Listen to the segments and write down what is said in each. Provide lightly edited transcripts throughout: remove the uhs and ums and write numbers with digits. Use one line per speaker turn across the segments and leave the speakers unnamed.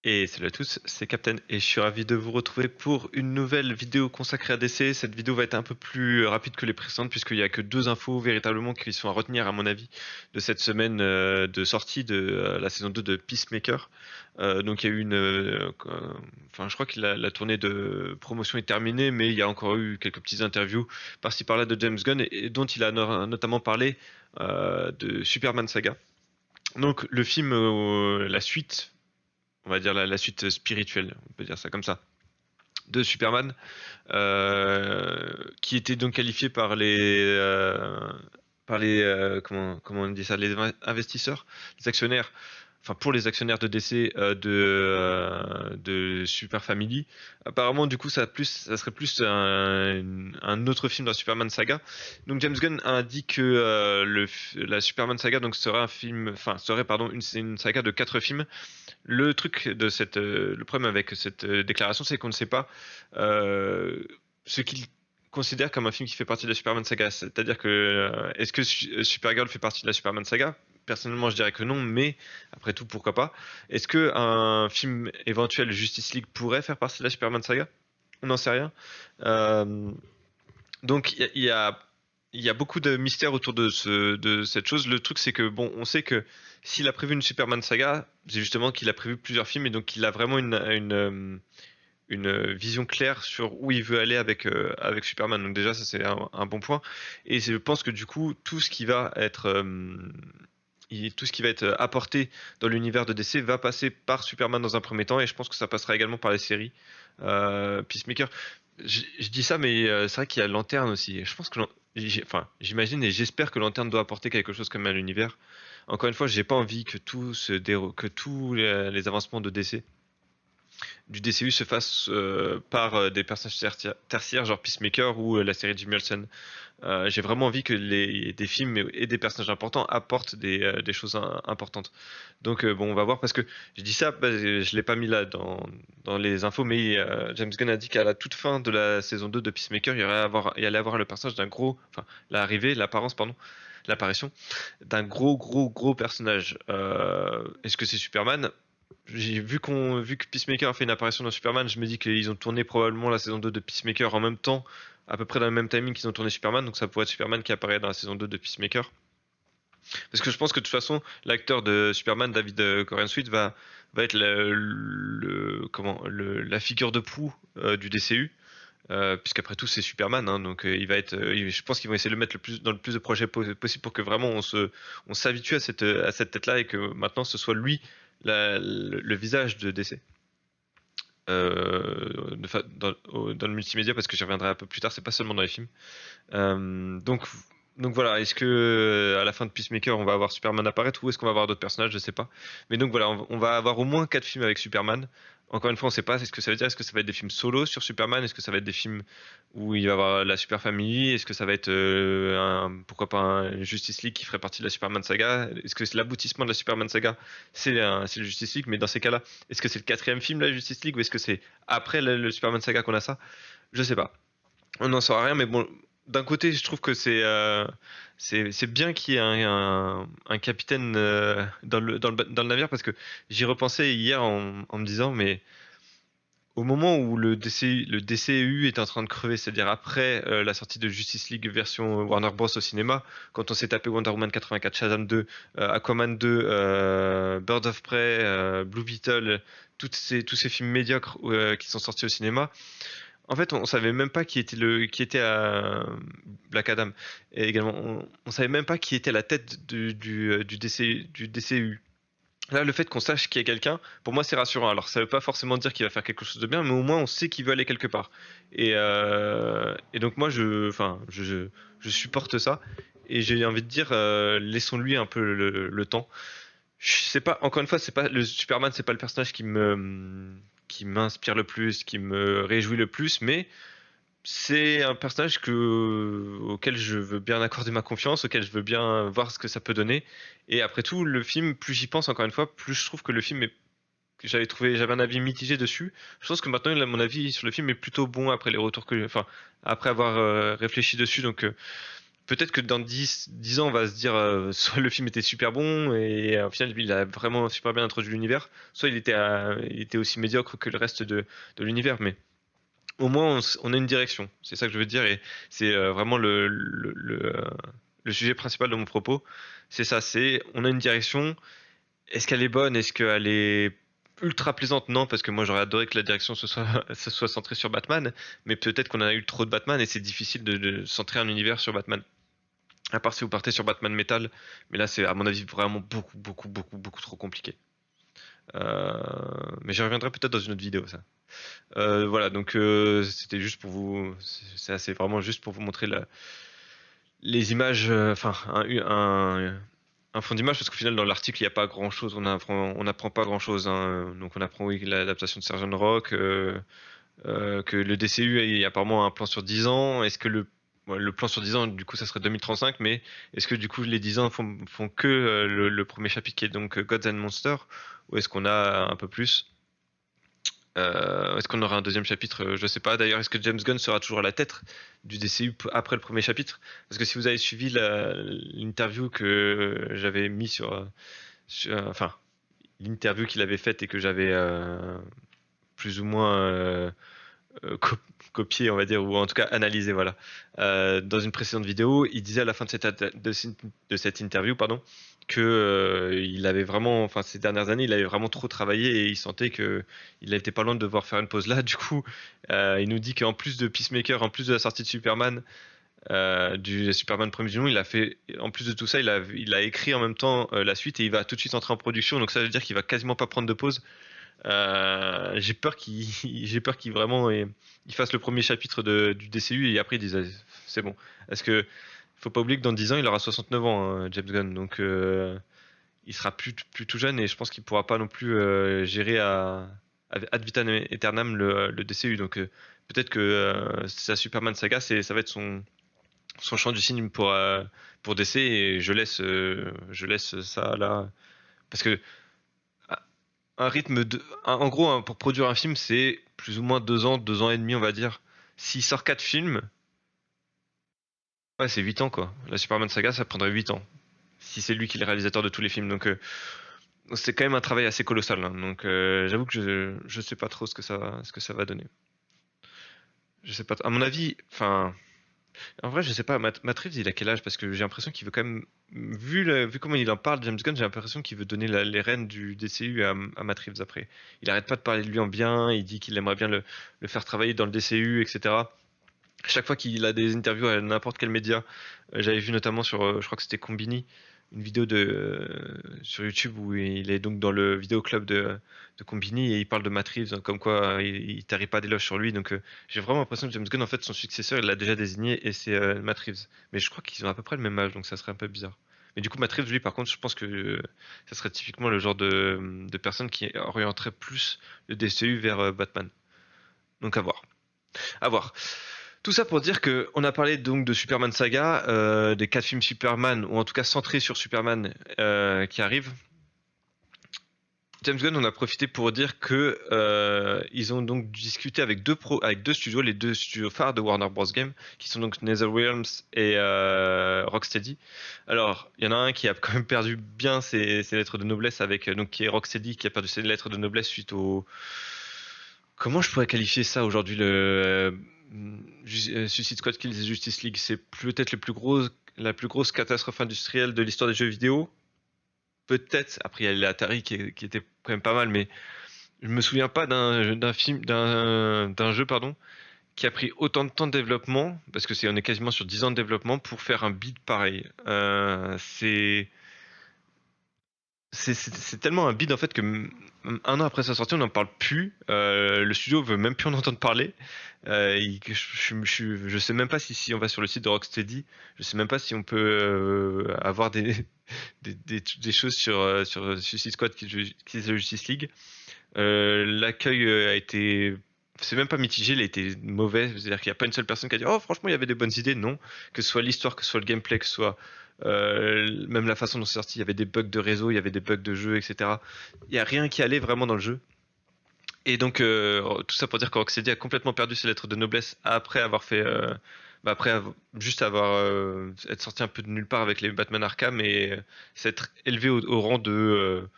Et salut à tous, c'est Captain et je suis ravi de vous retrouver pour une nouvelle vidéo consacrée à DC. Cette vidéo va être un peu plus rapide que les précédentes puisqu'il n'y a que deux infos véritablement qui sont à retenir à mon avis de cette semaine de sortie de la saison 2 de Peacemaker. Donc il y a eu enfin je crois que la tournée de promotion est terminée, mais il y a encore eu quelques petites interviews par-ci par-là de James Gunn et dont il a notamment parlé de Superman Saga. Donc le film, la suite, on va dire la suite spirituelle, on peut dire ça comme ça, de Superman, qui était donc qualifié par les comment on dit ça, les investisseurs, les actionnaires, enfin pour les actionnaires de DC de Super Family. Apparemment, du coup, ça serait plus un autre film de la Superman saga. Donc James Gunn a dit que la Superman saga donc serait un film, enfin serait pardon une saga de quatre films. Le truc de le problème avec cette déclaration, c'est qu'on ne sait pas euh, ce qu'il considère comme un film qui fait partie de la Superman saga. C'est-à-dire que est-ce que Supergirl fait partie de la Superman saga? Personnellement, je dirais que non, mais après tout, pourquoi pas? Est-ce que un film éventuel Justice League pourrait faire partie de la Superman saga? On n'en sait rien. Euh, donc il y a beaucoup de mystères autour de cette chose. Le truc, c'est que bon, on sait que s'il a prévu une Superman saga, c'est justement qu'il a prévu plusieurs films et donc qu'il a vraiment une vision claire sur où il veut aller avec Superman. Donc déjà, ça c'est un bon point. Et je pense que du coup, tout ce qui va être apporté dans l'univers de DC va passer par Superman dans un premier temps, et je pense que ça passera également par les séries. Peacemaker, je dis ça, mais c'est vrai qu'il y a Lanterne aussi. Je pense que, enfin, j'imagine et j'espère que Lanterne doit apporter quelque chose comme à l'univers. Encore une fois, j'ai pas envie que que tous les avancements de DC du DCU se fasse par des personnages tertiaires, genre Peacemaker ou la série Jimmy Olsen. J'ai vraiment envie que des films et des personnages importants apportent des choses importantes. Donc bon, on va voir parce que je dis ça, bah, je l'ai pas mis là dans les infos, mais James Gunn a dit qu'à la toute fin de la saison 2 de Peacemaker, il y allait avoir le personnage enfin l'apparence, pardon, l'apparition d'un gros personnage. Est-ce que c'est Superman? Vu que Peacemaker a fait une apparition dans Superman, je me dis qu'ils ont tourné probablement la saison 2 de Peacemaker en même temps, à peu près dans le même timing qu'ils ont tourné Superman, donc ça pourrait être Superman qui apparaît dans la saison 2 de Peacemaker. Parce que je pense que de toute façon, l'acteur de Superman, David Corenswet, va être la figure de proue du DCU. Puisqu'après tout c'est Superman, hein, donc je pense qu'ils vont essayer de le mettre dans le plus de projets possible pour que vraiment on s'habitue à cette tête-là et que maintenant ce soit lui le visage de DC. Dans le multimédia, parce que j'y reviendrai un peu plus tard, c'est pas seulement dans les films. Euh, donc, donc voilà, est-ce que à la fin de Peacemaker on va avoir Superman apparaître ou est-ce qu'on va avoir d'autres personnages, je sais pas. Mais donc voilà, on va avoir au moins quatre films avec Superman. Encore une fois, on sait pas ce que ça veut dire. Est-ce que ça va être des films solo sur Superman? Est-ce que ça va être des films où il va y avoir la Super Family? Est-ce que ça va être pourquoi pas un Justice League qui ferait partie de la Superman saga? Est-ce que c'est l'aboutissement de la Superman saga? C'est le Justice League, mais dans ces cas-là, est-ce que c'est le quatrième film la Justice League ou est-ce que c'est après le Superman saga qu'on a ça? Je sais pas. On n'en saura rien, mais bon, d'un côté, je trouve que c'est bien qu'il y ait un capitaine dans le navire parce que j'y repensais hier en me disant, mais au moment où le DCU est en train de crever, c'est-à-dire après la sortie de Justice League version Warner Bros au cinéma, quand on s'est tapé Wonder Woman 84, Shazam 2, Aquaman 2, Birds of Prey, Blue Beetle, tous ces films médiocres qui sont sortis au cinéma. En fait, on savait même pas qui était à Black Adam. Et également, on savait même pas qui était à la tête du DCU. Là, le fait qu'on sache qu'il y a quelqu'un, pour moi, c'est rassurant. Alors, ça veut pas forcément dire qu'il va faire quelque chose de bien, mais au moins, on sait qu'il veut aller quelque part. Et donc, moi, enfin, je supporte ça. Et j'ai envie de dire, laissons-lui un peu le temps. Je sais pas, encore une fois, c'est pas le Superman, c'est pas le personnage qui m'inspire le plus, qui me réjouit le plus, mais c'est un personnage auquel je veux bien accorder ma confiance, auquel je veux bien voir ce que ça peut donner. Et après tout, le film, plus j'y pense encore une fois, plus je trouve que le film est que j'avais un avis mitigé dessus. Je pense que maintenant, là, mon avis sur le film est plutôt bon après les retours enfin, après avoir réfléchi dessus. Donc, peut-être que dans 10 ans, on va se dire soit le film était super bon et au final, il a vraiment super bien introduit l'univers, soit il était aussi médiocre que le reste de l'univers. Mais au moins, on a une direction. C'est ça que je veux dire et c'est vraiment le sujet principal de mon propos. C'est ça, c'est on a une direction. Est-ce qu'elle est bonne? Est-ce qu'elle est ultra plaisante? Non, parce que moi j'aurais adoré que la direction se soit centrée sur Batman, mais peut-être qu'on a eu trop de Batman et c'est difficile de centrer un univers sur Batman. À part si vous partez sur Batman Metal, mais là c'est à mon avis vraiment beaucoup trop compliqué. Euh, mais j'y reviendrai peut-être dans une autre vidéo ça. Voilà, donc c'était juste pour vous, c'est vraiment juste pour vous montrer les images, enfin un fond d'image parce qu'au final dans l'article il n'y a pas grand chose, on apprend pas grand chose. Donc on apprend oui l'adaptation de Sergeant Rock, que le DCU il y a apparemment un plan sur 10 ans. Est-ce que le plan sur 10 ans du coup ça serait 2035, mais est-ce que du coup les 10 ans font que le premier chapitre qui est donc Gods and Monsters, ou est-ce qu'on a un peu plus? Est-ce qu'on aura un deuxième chapitre? Je sais pas. D'ailleurs, est-ce que James Gunn sera toujours à la tête du DCU après le premier chapitre? Parce que si vous avez suivi l'interview que j'avais mis enfin, l'interview qu'il avait faite et que j'avais plus ou moins copié, on va dire, ou en tout cas analysé, voilà. Dans une précédente vidéo, il disait à la fin de cette interview, pardon, que il avait vraiment, enfin ces dernières années, il avait vraiment trop travaillé et il sentait que il était pas loin de devoir faire une pause là. Du coup, il nous dit qu'en plus de Peacemaker, en plus de la sortie de Superman, du Superman premier du nom, il a fait, en plus de tout ça, il a écrit en même temps la suite et il va tout de suite entrer en production. Donc ça veut dire qu'il va quasiment pas prendre de pause. J'ai peur qu'il j'ai peur qu'il vraiment il fasse le premier chapitre du DCU et après il dise c'est bon. Parce que faut pas oublier que dans 10 ans il aura 69 ans, James Gunn, donc il sera plus tout jeune et je pense qu'il pourra pas non plus gérer ad vitam aeternam le DCU. Donc peut-être que sa Superman saga ça va être son chant du cygne pour DC et je laisse ça là parce que un rythme en gros, hein, pour produire un film, c'est plus ou moins 2 ans, 2 ans et demi, on va dire. S'il sort 4 films, ouais, c'est 8 ans, quoi. La Superman saga, ça prendrait 8 ans. Si c'est lui qui est le réalisateur de tous les films. Donc, c'est quand même un travail assez colossal, hein. Donc, j'avoue que je sais pas trop ce que ça va donner. Je sais pas. À mon avis, enfin, en vrai, je sais pas. Matt Reeves, il a quel âge? Parce que j'ai l'impression qu'il veut quand même, vu comment il en parle, James Gunn, j'ai l'impression qu'il veut donner les rênes du DCU à Matt Reeves après. Il arrête pas de parler de lui en bien. Il dit qu'il aimerait bien le faire travailler dans le DCU, etc. Chaque fois qu'il a des interviews à n'importe quel média, j'avais vu notamment sur, je crois que c'était Combini, une vidéo sur YouTube où il est donc dans le vidéo club de Combini et il parle de Matt Reeves, hein, comme quoi il tarit pas d'éloges sur lui. Donc j'ai vraiment l'impression que James Gunn, en fait, son successeur, il l'a déjà désigné et c'est Matt Reeves. Mais je crois qu'ils ont à peu près le même âge, donc ça serait un peu bizarre. Mais du coup, Matt Reeves, lui, par contre, je pense que ça serait typiquement le genre de personne qui orienterait plus le DCU vers Batman. Donc à voir. À voir. Tout ça pour dire que on a parlé donc de Superman Saga, des 4 films Superman, ou en tout cas centrés sur Superman qui arrivent. James Gunn on a profité pour dire que ils ont donc discuté avec avec deux studios, les deux studios phares de Warner Bros. Game, qui sont donc NetherRealms et Rocksteady. Alors, il y en a un qui a quand même perdu bien ses lettres de noblesse avec donc qui est Rocksteady, qui a perdu ses lettres de noblesse suite au comment je pourrais qualifier ça aujourd'hui Suicide Squad Kills the Justice League, c'est peut-être la plus grosse catastrophe industrielle de l'histoire des jeux vidéo. Peut-être, après il y a l'Atari qui était quand même pas mal, mais je me souviens pas d'un jeu pardon qui a pris autant de temps de développement parce que on est quasiment sur 10 ans de développement pour faire un beat pareil. C'est tellement un bide en fait que un an après sa sortie, on n'en parle plus. Le studio veut même plus en entendre parler. Je sais même pas si on va sur le site de Rocksteady, je sais même pas si on peut avoir des choses sur Suicide Squad qui est the Justice League. L'accueil a été, c'est même pas mitigé, il a été mauvais. C'est-à-dire qu'il n'y a pas une seule personne qui a dit oh franchement il y avait des bonnes idées. Non, que ce soit l'histoire, que ce soit le gameplay, que ce soit même la façon dont c'est sorti, il y avait des bugs de réseau, il y avait des bugs de jeu, etc. Il y a rien qui allait vraiment dans le jeu. Et donc tout ça pour dire que Rocksteady a complètement perdu ses lettres de noblesse après avoir fait bah après juste avoir être sorti un peu de nulle part avec les Batman Arkham et s'être élevé au rang de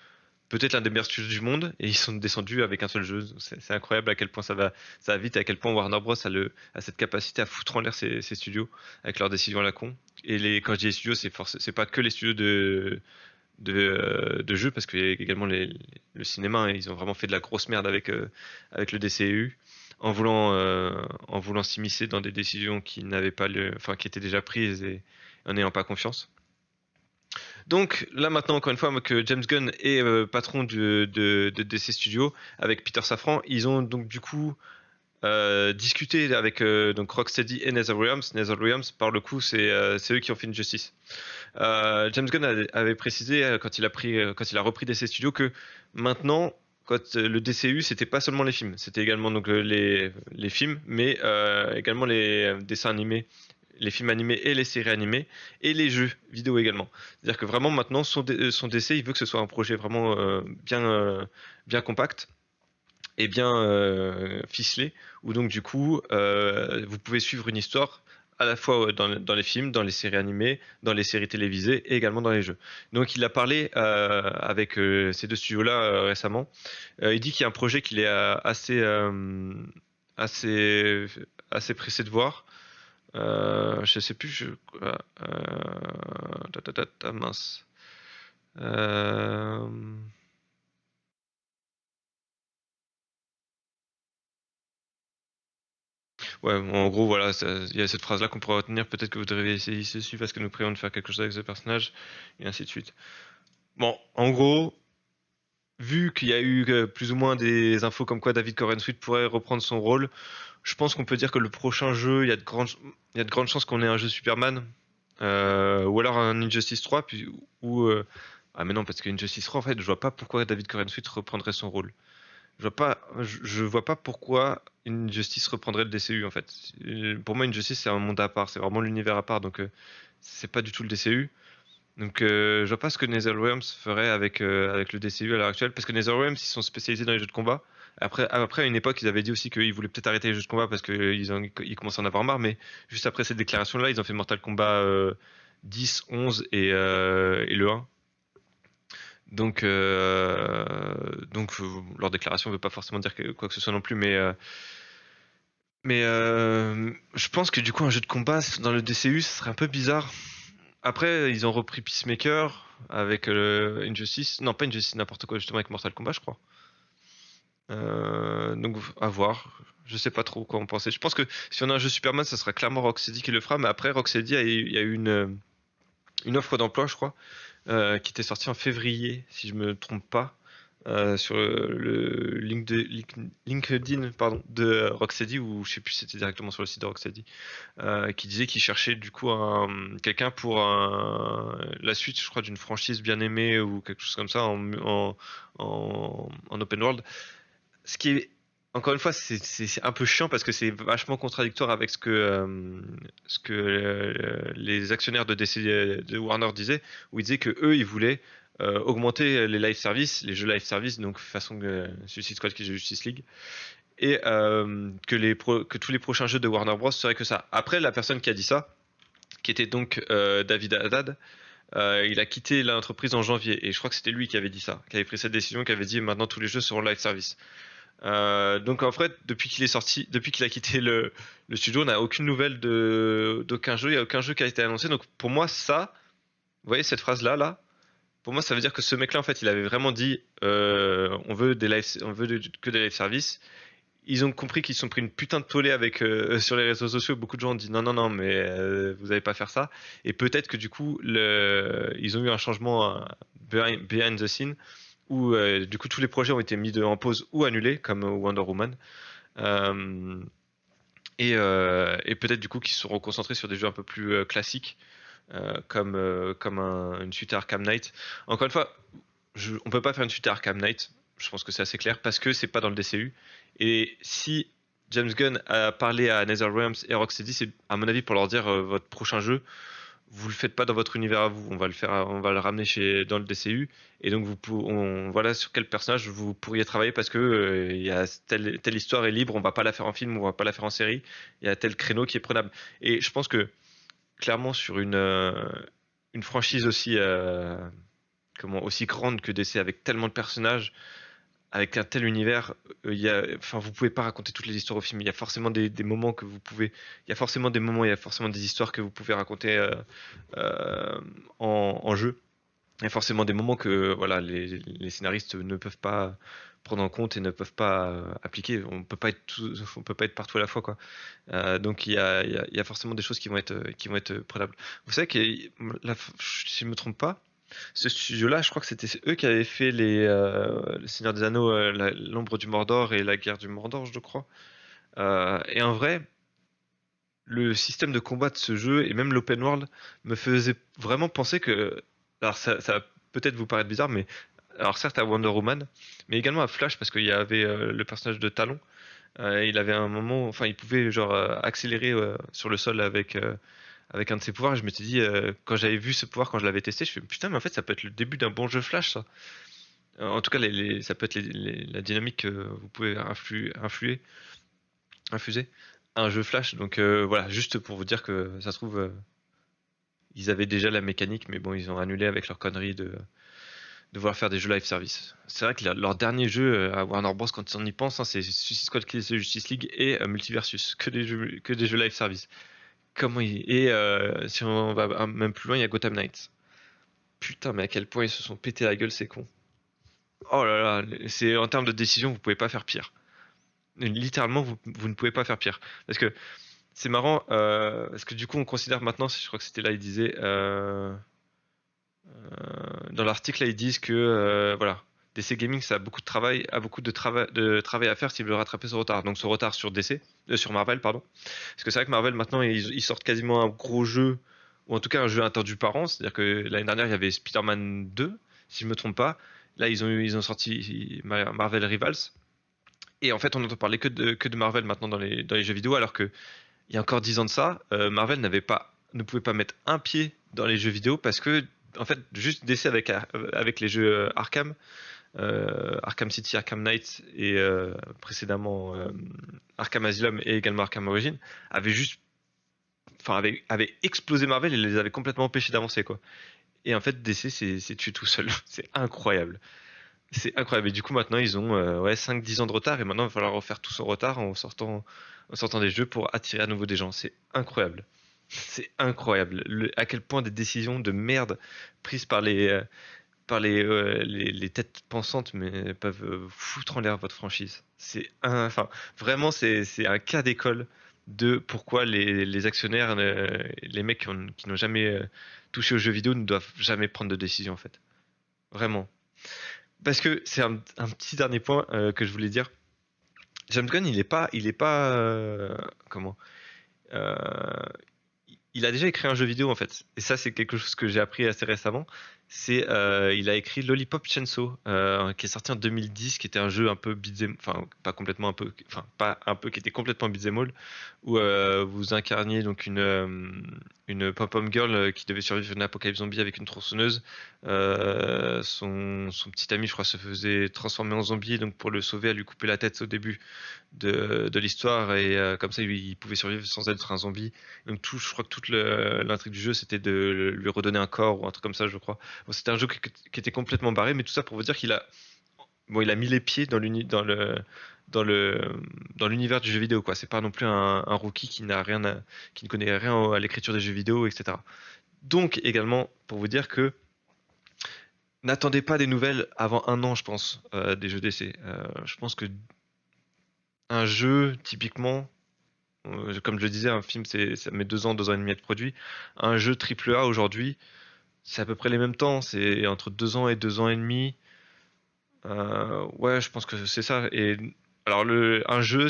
peut-être l'un des meilleurs studios du monde et ils sont descendus avec un seul jeu. C'est incroyable à quel point ça va vite et à quel point Warner Bros a cette capacité à foutre en l'air ses studios avec leurs décisions à la con. Et quand je dis les studios, c'est pas que les studios de jeux parce qu'il y a également le cinéma, hein. Ils ont vraiment fait de la grosse merde avec le DCU en voulant s'immiscer dans des décisions qui n'avaient pas enfin qui étaient déjà prises et en n'ayant pas confiance. Donc là maintenant encore une fois que James Gunn est patron de DC Studios avec Peter Safran, ils ont donc du coup discuté avec donc Rocksteady et NetherRealms. NetherRealms par le coup c'est eux qui ont fait Injustice. James Gunn avait précisé quand il a repris DC Studios que maintenant quand le DCU c'était pas seulement les films, c'était également donc les films, mais également les dessins animés, les films animés et les séries animées et les jeux vidéo également. C'est-à-dire que vraiment maintenant son DC il veut que ce soit un projet vraiment bien compact et bien ficelé, où donc du coup vous pouvez suivre une histoire à la fois dans les films, dans les séries animées, dans les séries télévisées et également dans les jeux. Donc il a parlé avec ces deux studios-là récemment. Il dit qu'il y a un projet qu'il est assez, assez pressé de voir. Je sais plus, mince. Euh, Ouais, en gros, voilà, il y a cette phrase-là qu'on pourrait retenir. Peut-être que vous devriez essayer ceci parce que nous prévoyons de faire quelque chose avec ce personnage, et ainsi de suite. Bon, en gros, vu qu'il y a eu plus ou moins des infos comme quoi David Corenswet pourrait reprendre son rôle, je pense qu'on peut dire que le prochain jeu, il y a de grandes chances qu'on ait un jeu Superman, ou alors un Injustice 3, puis, ou... ah mais non, parce que Injustice 3, en fait, je vois pas pourquoi David Corenswet reprendrait son rôle. Je vois pas pourquoi Injustice reprendrait le DCU en fait. Pour moi, Injustice c'est un monde à part, c'est vraiment l'univers à part, donc c'est pas du tout le DCU. Donc je vois pas ce que NetherRealms ferait avec le DCU à l'heure actuelle, parce que NetherRealms ils sont spécialisés dans les jeux de combat. Après à une époque ils avaient dit aussi qu'ils voulaient peut-être arrêter les jeux de combat parce qu'ils commençaient à en avoir marre, mais juste après cette déclaration-là, ils ont fait Mortal Kombat 10, 11 et le 1. Donc, leur déclaration ne veut pas forcément dire quoi que ce soit non plus, mais je pense que du coup un jeu de combat dans le DCU, ce serait un peu bizarre. Après, ils ont repris Peacemaker avec Injustice, non pas Injustice, n'importe quoi justement avec Mortal Kombat, je crois. Donc à voir. Je sais pas trop quoi en penser. Je pense que si on a un jeu Superman, ça sera clairement Rocksteady qui le fera, mais après Rocksteady il y a eu une offre d'emploi, je crois qui était sorti en février, si je me trompe pas, sur le LinkedIn pardon, de Rocksteady, ou je sais plus si c'était directement sur le site de Rocksteady, qui disait qu'il cherchait du coup quelqu'un pour la suite, je crois, d'une franchise bien aimée ou quelque chose comme ça en open world. Ce qui est encore une fois, c'est un peu chiant parce que c'est vachement contradictoire avec ce que les actionnaires de DC, de Warner disaient, où ils disaient que eux, ils voulaient augmenter les live services, les jeux live service, donc façon Suicide Squad qui est Justice League, et que tous les prochains jeux de Warner Bros seraient que ça. Après, la personne qui a dit ça, qui était donc David Haddad, il a quitté l'entreprise en janvier, et je crois que c'était lui qui avait dit ça, qui avait pris cette décision, qui avait dit maintenant tous les jeux seront live service. Donc en fait, depuis qu'il est sorti, depuis qu'il a quitté le studio, on n'a aucune nouvelle d'aucun jeu. Il n'y a aucun jeu qui a été annoncé. Donc pour moi, vous voyez cette phrase-là, là, pour moi, ça veut dire que ce mec-là, en fait, il avait vraiment dit, on veut que des live services. Ils ont compris qu'ils se sont pris une putain de tollée avec sur les réseaux sociaux. Beaucoup de gens ont dit non, non, non, mais vous n'allez pas faire ça. Et peut-être que du coup, ils ont eu un changement behind the scene où du coup tous les projets ont été mis en pause ou annulés, comme Wonder Woman. Euh, et peut-être du coup qu'ils se seront concentrés sur des jeux un peu plus classiques, comme une suite à Arkham Knight. Encore une fois, on peut pas faire une suite à Arkham Knight. Je pense que c'est assez clair parce que c'est pas dans le DCU. Et si James Gunn a parlé à NetherRealms et Rocksteady, c'est à mon avis pour leur dire votre prochain jeu, vous le faites pas dans votre univers à vous, on va le ramener dans le DCU, et donc voilà sur quel personnage vous pourriez travailler parce que il y a telle histoire est libre, on va pas la faire en film, on va pas la faire en série, il y a tel créneau qui est prenable. Et je pense que clairement sur une franchise aussi grande que DC avec tellement de personnages avec un tel univers, enfin, vous pouvez pas raconter toutes les histoires au film. Il y a forcément des moments que vous pouvez, il y a forcément des moments, il y a forcément des histoires que vous pouvez raconter euh, en jeu. Il y a forcément des moments que voilà, les scénaristes ne peuvent pas prendre en compte et ne peuvent pas appliquer. On peut pas être partout à la fois, quoi. Donc il y a forcément des choses qui vont être prenables. Vous savez que là, si je me trompe pas. Ce studio-là, je crois que c'était eux qui avaient fait le Seigneur des Anneaux, l'Ombre du Mordor et la Guerre du Mordor, je crois. Et en vrai, le système de combat de ce jeu et même l'open world me faisait vraiment penser que, alors ça va peut-être vous paraître bizarre, mais alors certes à Wonder Woman, mais également à Flash parce qu'il y avait le personnage de Talon. Il avait un moment, enfin, il pouvait genre accélérer sur le sol avec un de ses pouvoirs. Et je m'étais dit, quand j'avais vu ce pouvoir, quand je l'avais testé, je fais putain, mais en fait, ça peut être le début d'un bon jeu Flash, ça. En tout cas, ça peut être la dynamique que vous pouvez infuser à un jeu Flash. Donc voilà, juste pour vous dire que ça se trouve, ils avaient déjà la mécanique, mais bon, ils ont annulé avec leur connerie de vouloir faire des jeux live service. C'est vrai que leur dernier jeu à Warner Bros, quand on y pense, hein, c'est Suicide Squad Kills the Justice League et Multiversus, que des jeux live service. Et si on va même plus loin, il y a Gotham Knights. Putain, mais à quel point ils se sont pété la gueule, ces cons. Oh là là, c'est en termes de décision, vous pouvez pas faire pire. Littéralement, vous ne pouvez pas faire pire. Parce que c'est marrant, parce que du coup, on considère maintenant, je crois que c'était là, il disait, dans l'article, là, ils disent que voilà, DC Gaming, ça a beaucoup de travail, de travail à faire s'ils veulent rattraper ce retard. Donc ce retard sur DC, sur Marvel, pardon. Parce que c'est vrai que Marvel, maintenant, ils sortent quasiment un gros jeu, ou en tout cas un jeu attendu par an. C'est-à-dire que l'année dernière, il y avait Spider-Man 2, si je me trompe pas. Là, ils ont sorti Marvel Rivals. Et en fait, on n'entend parler que de Marvel maintenant dans les jeux vidéo, alors que il y a encore 10 ans de ça, Marvel ne pouvait pas mettre un pied dans les jeux vidéo parce que, en fait, juste d'essai avec les jeux Arkham, Arkham City, Arkham Knight et précédemment Arkham Asylum et également Arkham Origin, avait explosé Marvel et les avait complètement empêchés d'avancer, quoi. Et en fait, DC c'est tué tout seul. C'est incroyable. C'est incroyable. Et du coup, maintenant, ils ont 5-10 ans de retard et maintenant, il va falloir refaire tout son retard en sortant des jeux pour attirer à nouveau des gens. C'est incroyable. C'est incroyable. À quel point des décisions de merde prises par les têtes pensantes mais peuvent foutre en l'air votre franchise. Enfin, vraiment, c'est un cas d'école de pourquoi les actionnaires, les mecs qui n'ont jamais touché aux jeux vidéo ne doivent jamais prendre de décision, en fait. Vraiment. Parce que c'est un petit dernier point que je voulais dire. James Gunn, il est pas, comment, euh, il a déjà écrit un jeu vidéo en fait. Et ça, c'est quelque chose que j'ai appris assez récemment. Il a écrit Lollipop Chainsaw, qui est sorti en 2010, qui était un jeu un peu beat'em, enfin pas complètement un peu, enfin pas un peu, qui était complètement beat'em all, où vous incarniez donc une pop-up girl qui devait survivre à une apocalypse zombie avec une tronçonneuse. Son petit ami, je crois, se faisait transformer en zombie, donc pour le sauver, elle lui coupait la tête au début de l'histoire et comme ça, il pouvait survivre sans être un zombie. Donc je crois que toute l'intrigue du jeu, c'était de lui redonner un corps ou un truc comme ça, je crois. Bon, c'était un jeu qui était complètement barré, mais tout ça pour vous dire il a mis les pieds dans le, dans l'univers du jeu vidéo, quoi. C'est pas non plus un rookie qui ne connaît rien à l'écriture des jeux vidéo, etc. Donc également pour vous dire que n'attendez pas des nouvelles avant un an, je pense, des jeux d'essai. Je pense que un jeu, typiquement, comme je le disais, un film, ça met 2 ans et demi à être produit. Un jeu triple A aujourd'hui, c'est à peu près les mêmes temps. C'est entre 2 ans et 2 ans et demi. Ouais, je pense que c'est ça. Et alors, un jeu,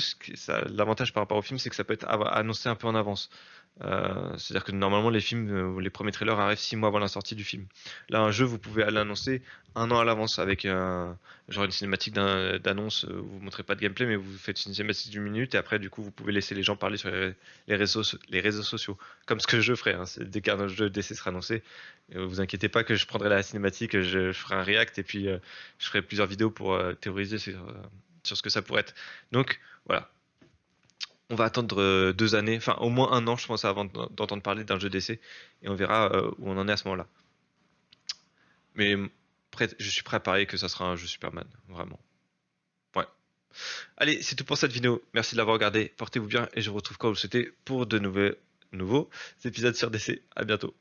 l'avantage par rapport au film, c'est que ça peut être annoncé un peu en avance. C'est-à-dire que normalement les films, les premiers trailers arrivent 6 mois avant la sortie du film. Là, un jeu, vous pouvez l'annoncer un an à l'avance avec genre une cinématique d'annonce. Où vous montrez pas de gameplay, mais vous faites une cinématique d'une minute et après, du coup, vous pouvez laisser les gens parler sur les réseaux sociaux. Comme ce que je ferai. Hein. Dès qu'un jeu d'essai sera annoncé, vous inquiétez pas que je prendrai la cinématique, je ferai un react et puis je ferai plusieurs vidéos pour théoriser sur ce que ça pourrait être. Donc voilà, on va attendre 2 années, enfin au moins un an, je pense, avant d'entendre parler d'un jeu d'essai, et on verra où on en est à ce moment-là. Mais je suis prêt à parier que ça sera un jeu Superman, vraiment. Ouais. Allez, c'est tout pour cette vidéo. Merci de l'avoir regardé. Portez-vous bien et je vous retrouve quand vous le souhaitez pour de nouveaux épisodes sur DC. À bientôt.